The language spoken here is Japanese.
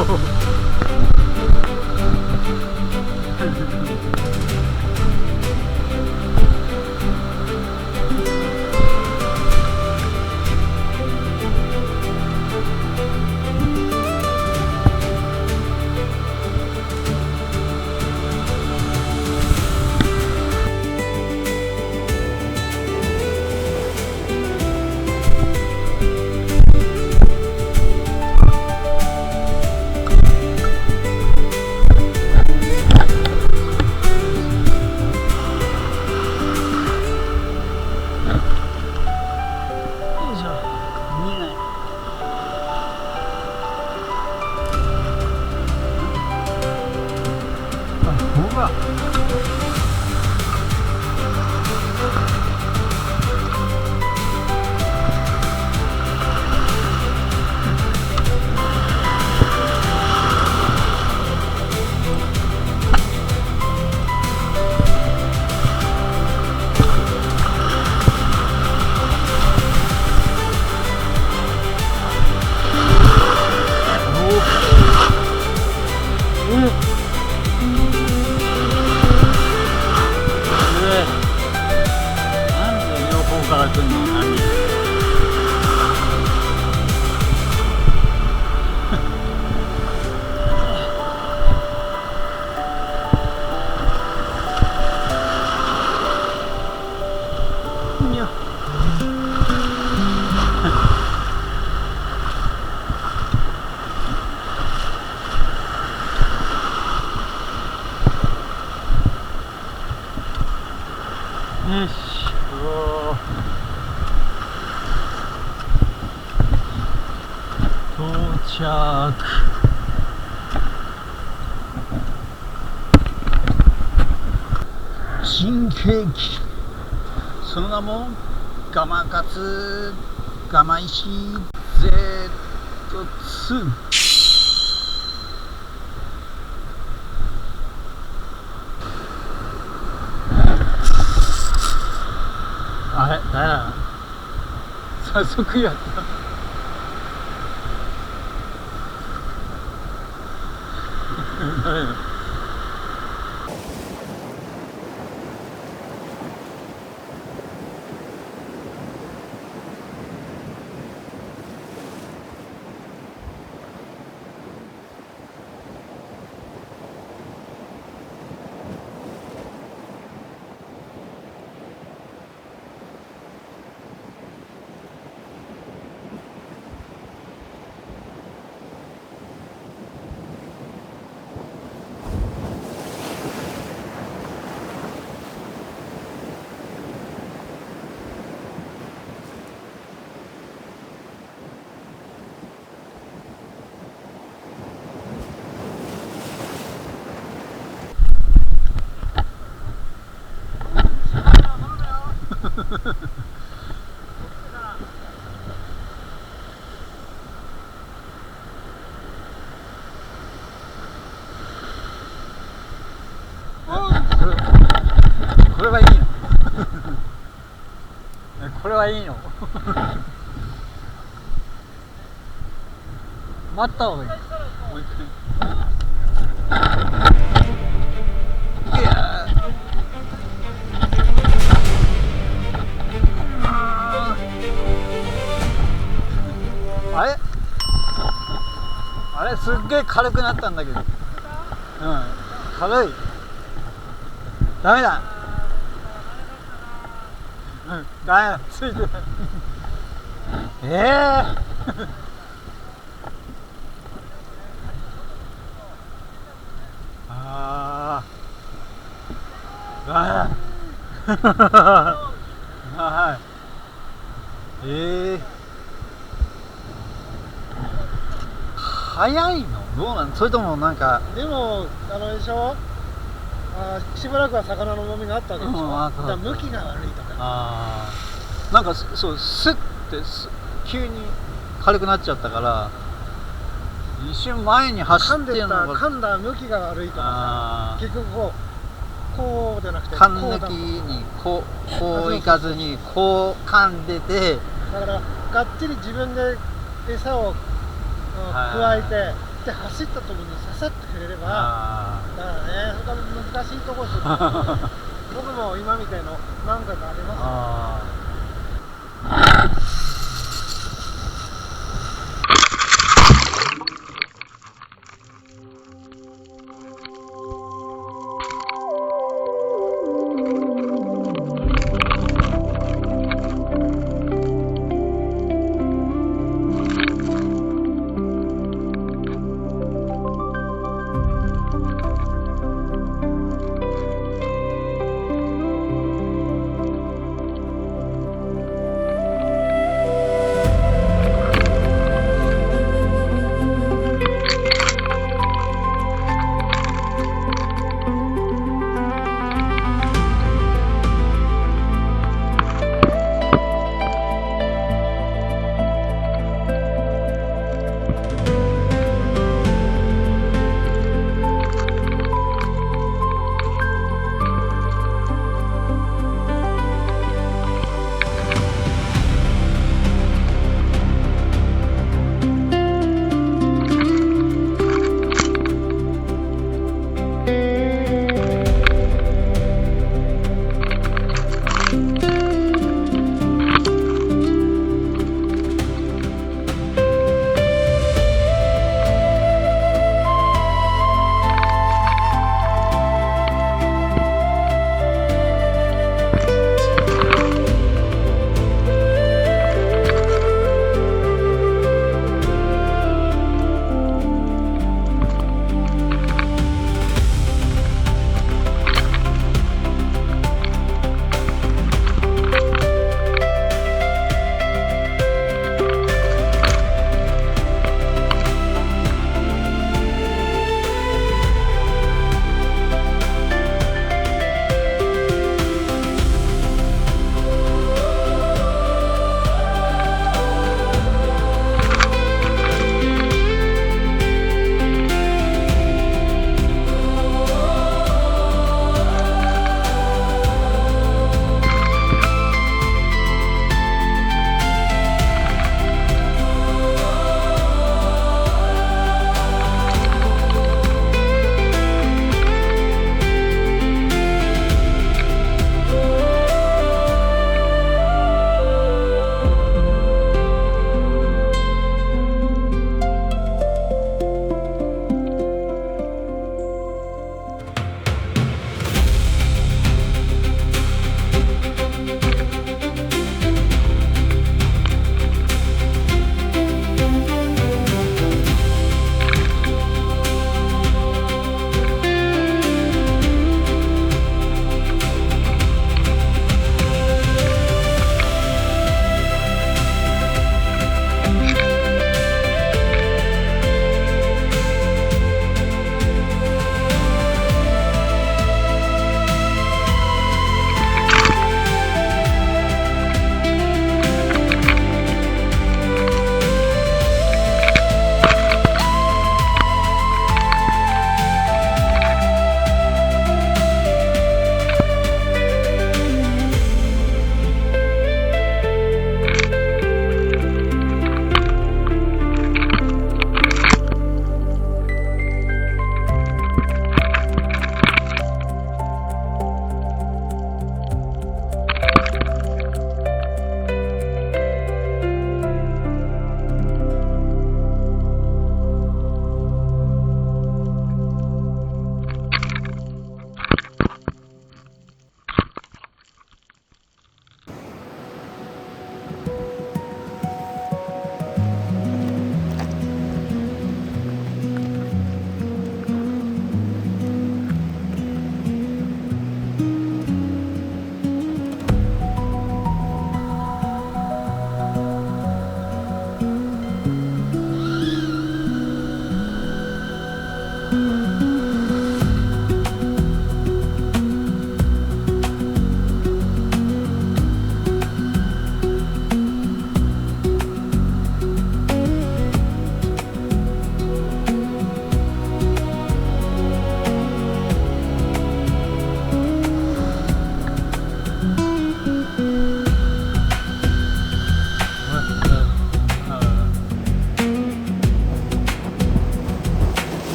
よし、到着。新ケーキ、その名もガマカツガマ石 Z2。あれだや早速やったこれはいいのこれはいいの待った方がいい。もう一回。いやあれすっげえ軽くなったんだけど、軽い。ダメだ。ダメだ、ついてないあダメだ早いのどうなの、それともなんか。でもあのでしょ、しばらくは魚の重みがあったわけでしょ、だから向きが悪いとか。なんかそうスッて急に軽くなっちゃったから一瞬前に走ってるのが噛んだ向きが悪いとかさ、結局こうじゃなくて噛ん抜きにこういかずにこう噛んでて、だからがっちり自分で餌を加えてって走った時にささっと触れれば、あだからね、そこは難しいところですよ、僕も今みたいの何回かありますよ。あ